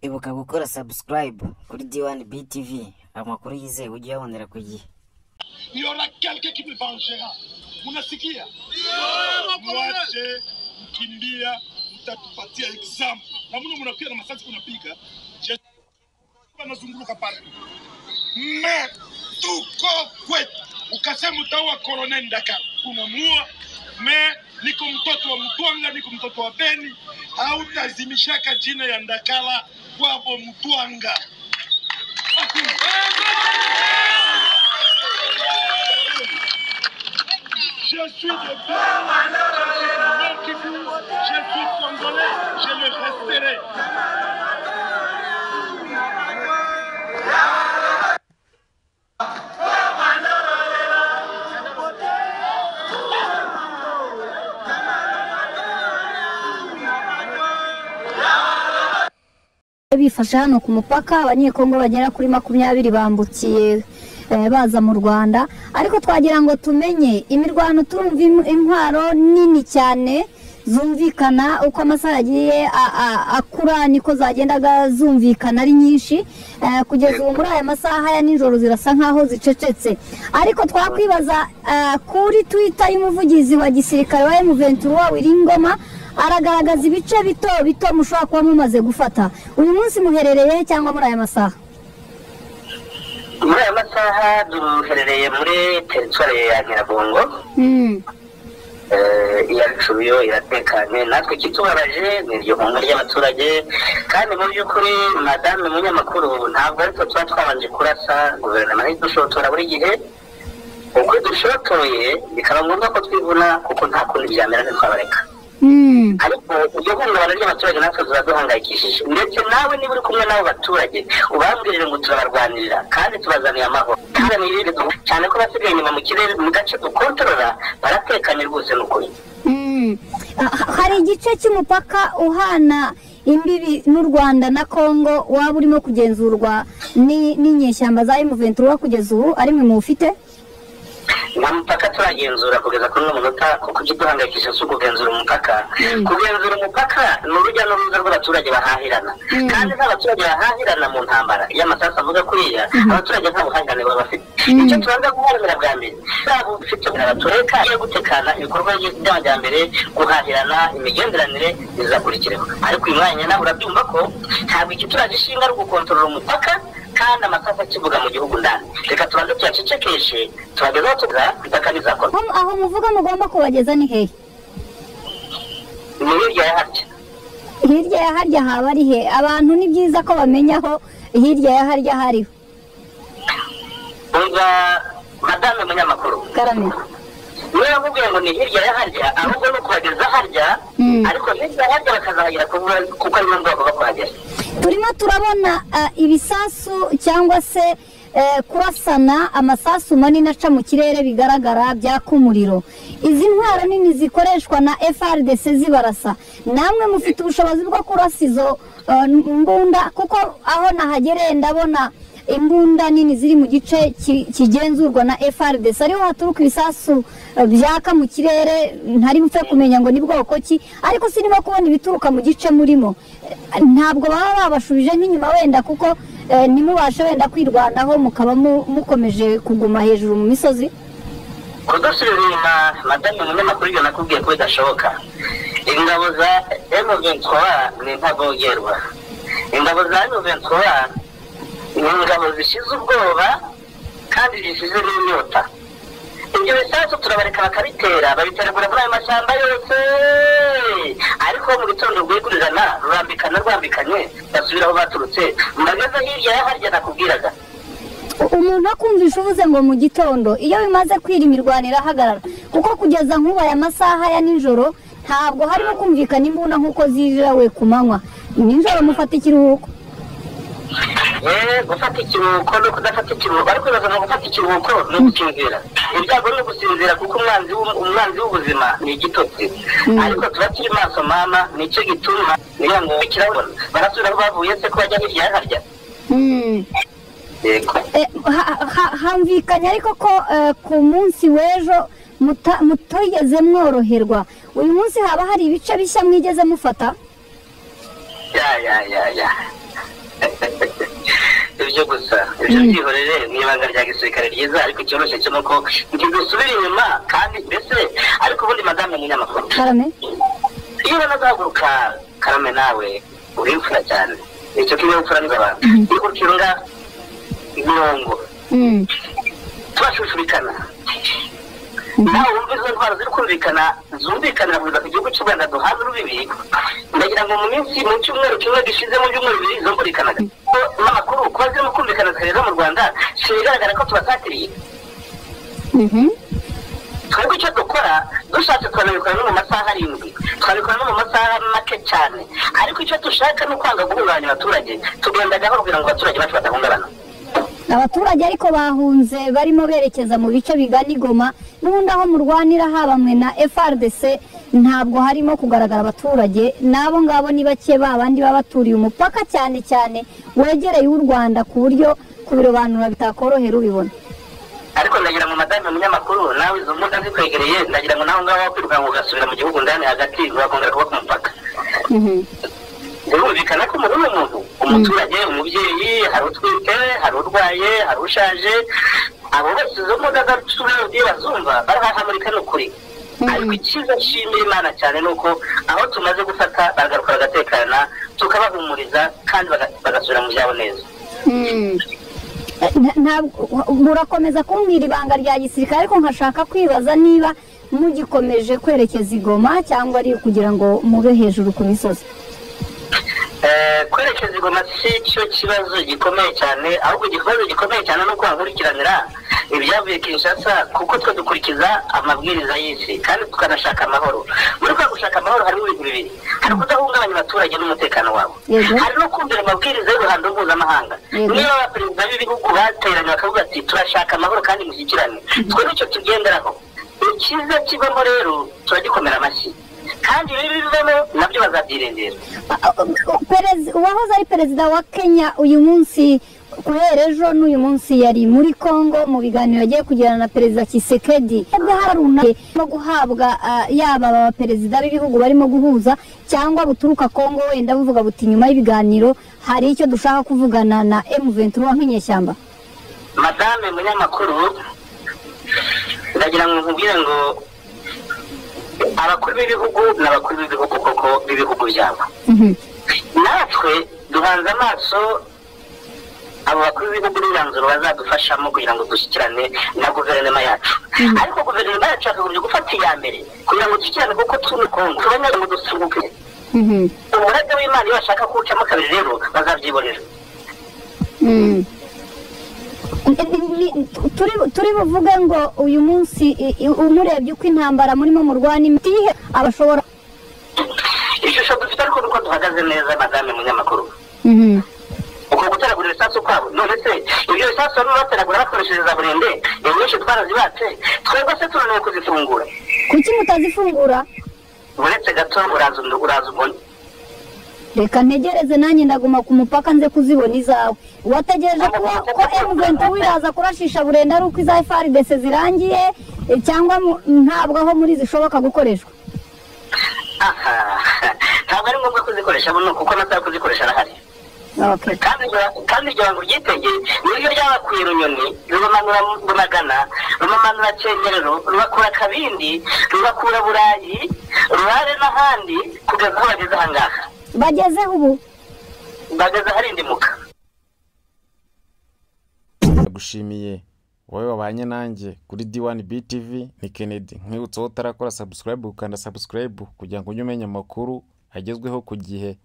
ibuka gukora subscribe kuri D1 BTV amakuru yizewe ujye yabonera ku gihe. Il y aura quelqu'un qui me vengera. Munasikia? Mwache mkimbia mtatupatia example. Na mimi mnapiga na masasi kunapiga. Wanazunguruka pale. Tuko kwetu. Ukasema utaua Colonel Ndakala. Unamua niko mtoto wa Mtwanga, niko mtoto wa Beni. Hautazimishaka jina ya Ndakala kwabo Mtwanga. Je suis de je suis congolais, je le resterai. Bifasha hano ku mupaka abanyekongo bagera kuri 20 bambukiye baza mu Rwanda, ariko twagira ngo tumenye imirwano, turumva intwaro nini cyane zumvikana uko amasaha yagiye akura niko zagendaga zumvikana ari nyinshi, kugeza ubu muri aya masaha ya nijoro zirasa nkaho zicecetse. Ariko twakwibaza kuri Twitter y'umuvugizi wa gisirikare wa M23 Wiringoma aragaragaza ibice bito mushobora kuba mumaze gufata. Uyu munsi muherereye cyangwa muri aya masaha? Muri aya masaha duherereye muri territoire ya Nyiragongo. Iyacuyo iratekanye, natwe kitubabaje ni iryo hanga ry'abaturage, kandi mu by'ukuri madame munyamakuru ntabwo ariko tuba twabanje kurasa guverinoma y'idushotora buri gihe. Uko dushotoye bikaba ngombwa ko twivuna kuko nta kundi byamera ntitwabareka. Ariko iryo hungabana ry'abaturage natwe ziraduhangayikishije, ndetse nawe niba uri kumwe n'abo baturage ubambwirire ngo turabarwanirira kandi tubazaniye amahoro, kandi nirinde cyane ko basigaye inyuma mu kirere mu gace dukontorora baratekanye rwose n'ukuri. Hari igice cy'umupaka uhana imbibi n'u Rwanda na Kongo waba urimo kugenzurwa n'inyeshyamba za M23 kugeza ubu ari mwe mufite? Na mpaka turagenzura kugeza kuri n'umunota kuko kiduhangayikisha cyo kugenzura umupaka. Kugenzura umupaka n'urujya n'uruza rw'abaturage bahahirana, kandi n'abaturage bahahirana mu ntambara y'amasasa avuga kuriya abaturage nta buhangane baba bafite. Icyo tubanza guharanira bwa mbere ntabwo ufite abatureka yo gutekana ibikorwa by'amajyambere, guhahirana, imigenderanire bizakurikiraho. Ariko uyu mwanya nawe urabyumva ko ntabwo iki turagishinga ari gukontorora umupaka kandi amasasa kivuga mu gihugu ndani. Reka tubanze tuyacecekeshe tubageza tuza itakanizakorwa. Aho muvuga mugomba kubageza ni hehe? Ni hirya ya harya. Hirya ya harya haba ari he? Abantu ni byiza ko bamenyaho hirya ya harya hariho. Umva madame munyamakuru Karame, niba yakubwiye ngo ni hirya ya harya, ahubwo no kubageza harya, ariko hirya ya harya bakazahagera kuko ari ngombwa ko kuhagera. Turimo turabona ibisasu cyangwa se kurasana amasasu manini aca mu kirere bigaragara byaka umuriro. Izi ntwaro nini zikoreshwa na FRDC zibarasa, namwe mufite ubushobozi bwo kurasa izo mbunda? Kuko aho nahagereye ndabona imbunda nini ziri mu gice kigenzurwa na FRDC, ariho haturuka ibisasu byaka mu kirere, ntari bupfe kumenya ngo ni bwoko ki, ariko sinimo kubona ibituruka mu gice murimo. Ntabwo baba babashubije nk'inyuma wenda kuko nimubashe wenda kwirwanaho mukaba mukomeje kuguma hejuru mu misozi? Kudusubira inyuma madame munyamakuru ibyo nakubwiye ko bidashoboka. Ingabo za M23 ni ntabogerwa. Ingabo za M23 ni ingabo zishize ubwoba kandi zishize n'inyota. Ibyo bisasu turabareka bakabitera, babiteragura muri ayo mashyamba yose, ariko mu gitondo rwigurirana rwambikanye basubira aho baturutse. Mbageze hirya ya harya nakubwiraga. Umuntu akumvisha uvuze ngo mu gitondo, iyo bimaze kwira imirwano irahagarara, kuko kugeza nk'ubu aya masaha ya nijoro ntabwo harimo kumvikana imbunda nk'uko zirawe ku manywa. Nijoro mufata ikiruhuko? Gufata ikiruhuko no kudafata ikiruhuko, ariko bibaza gufata ikiruhuko no gusinzira. Ibyago no gusinzira kuko umwanzi w'ubuzima ni igitotsi. Ariko tuba turi maso mama, nicyo gituma niyo ngo kirabona barasubira aho bavuye se ko bajya hirya ya harya. Hamvikanye ariko ko ku munsi w'ejo mutigeze mworoherwa. Uyu munsi haba hari ibice bishya mwigeze mufata? ibyo gusa ibyo byihorere ni ibanga rya gisirikare ryiza ariko icyoroshye cyo nuko ntidusubira inyuma kandi mbese ariko ubundi madame munyamakuru Karame iyo banazahaguruka Karame nawe uri imfura cyane icyo kinyabupfura n'abantu iyo ukinga imirongo turashushubikana nawe wumva izo ntwaro ziri kumvikana zumvikanira kuza ku gihugu cy'u Rwanda duhaza urubibi ndagira ngo mu minsi mu cyumweru kimwe gishize mu byumweru bibiri zumvikanaga n'amakuru kuba zirimo kumvikana zikareza mu Rwanda bigaragara ko tubasatiriye twebwe icyo dukora dushatse twanabikora no mu masaha 7 twabikora no mu masaha make cyane ariko icyo dushaka ni ukwanga guhungabanya abaturage tugenda gahoro kugira ngo abaturage bacu badahungabana abaturage ariko bahunze barimo berekeza mu bice bigana Goma n'ubundi aho murwanira habamwe na FRDC ntabwo harimo kugaragara abaturage nabo ngabo ni bake babandi babaturiye umupaka cyane cyane wegereye u Rwanda ku buryo kubirobanura bitakorohera ubibona ariko ndagira mu madame munyamakuru nawe izo mbunda zikwegereye ndagira ngo naho ngaho kwiruka ngo gasubira mu gihugu ndani hagati bakongera kuba ku mupaka birumvikana ko muri uwo muntu umuturage umubyeyi hari utwite hari urwaye hari ushaje abo bose izo mbunda z'abaturage bazumva barahahamurika n'ukuri ariko icyiza nshimira Imana cyane ni uko aho tumaze gufata baragaruka bagatekana tukabahumuriza kandi bagasubira mu byabo neza murakomeza kumbwira ibanga rya gisirikare ariko nkashaka kwibaza niba mugikomeje kwerekeza i Goma cyangwa ari kugira ngo mube hejuru ku misozi kwerekeza i Goma si cyo kibazo gikomeye cyane ahubwo ikibazo gikomeye cyane ni uko hankurikiranira ibyavuye Kinshasa kuko twe dukurikiza amabwiriza y'isi kandi tukanashaka amahoro muri kwa gushaka amahoro harimo ibintu bibiri hari kudahungabanya abaturage n'umutekano wabo hari no kumvira amabwiriza y'uruhando mpuzamahanga niba abaperezida b'ibihugu bateranye bakavuga ati turashaka amahoro kandi mushyikirane twe nicyo tugenderaho icyiza kivamo rero turagikomera amashyi kandi ibi bivamo nabyo bazabyirengera uwahoze ari perezida wa Kenya uyu munsi guhera ejo n'uyu munsi yari muri Congo mu biganiro yagiye kugirana na perezida Tshisekedi harunamye no guhabwa yaba abaperezida b'ibihugu barimo guhuza cyangwa buturuka Congo wenda buvuga buti nyuma y'ibiganiro hari icyo dushaka kuvugana na M23 nk'inyeshyamba madame munyamakuru ndagira ngo nkubwire ngo abakuru b'ibihugu n'abakuru b'ibihugu koko b'ibihugu byabo natwe duhanze amaso abo bakuru b'ibihugu n'imyanzuro bazadufashamo kugira ngo dushyikirane na guverinoma yacu ariko guverinoma yacu yakagombye gufata iya mbere kugira ngo dushyikirane kuko turi Kongo tubone ngo dusubuke umurage w'Imana iyo bashaka kuwucamo kabiri rero bazabyibonera turi buvuge ngo uyu munsi umurebye uko intambara murimo murwana imitihe abashobora ishusho dufite ariko nuko duhagaze neza madame munyamakuru uko guteragura ibisasu kwabo none se ibyo bisasu bamwe bateragura bakoresheje za burende nyinshi twarazibatse twebwe se tunaniwe kuzifungura kuki mutazifungura uretse gato uraza ubone reka ntegereze nanjye ndaguma ku mupaka nze kuzibona izawe wategereje ko M23 iraza kurashisha burende ari uko iza FARDC zirangiye cyangwa ntabwo aho muri zishoboka gukoreshwa ntabwo ari ngombwa kuzikoresha buno kuko nataka kuzikoresha arahari kandi iryo bango ryitegeye niryo ryabakuye Runyoni rubamanura Bunagana rubamanura Cyengerero rubakura Kabindi rubakura Burayi Rurare n'ahandi kugeza aho bageze ahangaha bagezeho ubu bageze harindimuka gushimiye wowe wabanye nanjye kuri D1 BTV ni Kennedy nkwibutsa utarakora subscribe ukanda subscribe kugira ngo ujye umenya amakuru agezweho ku gihe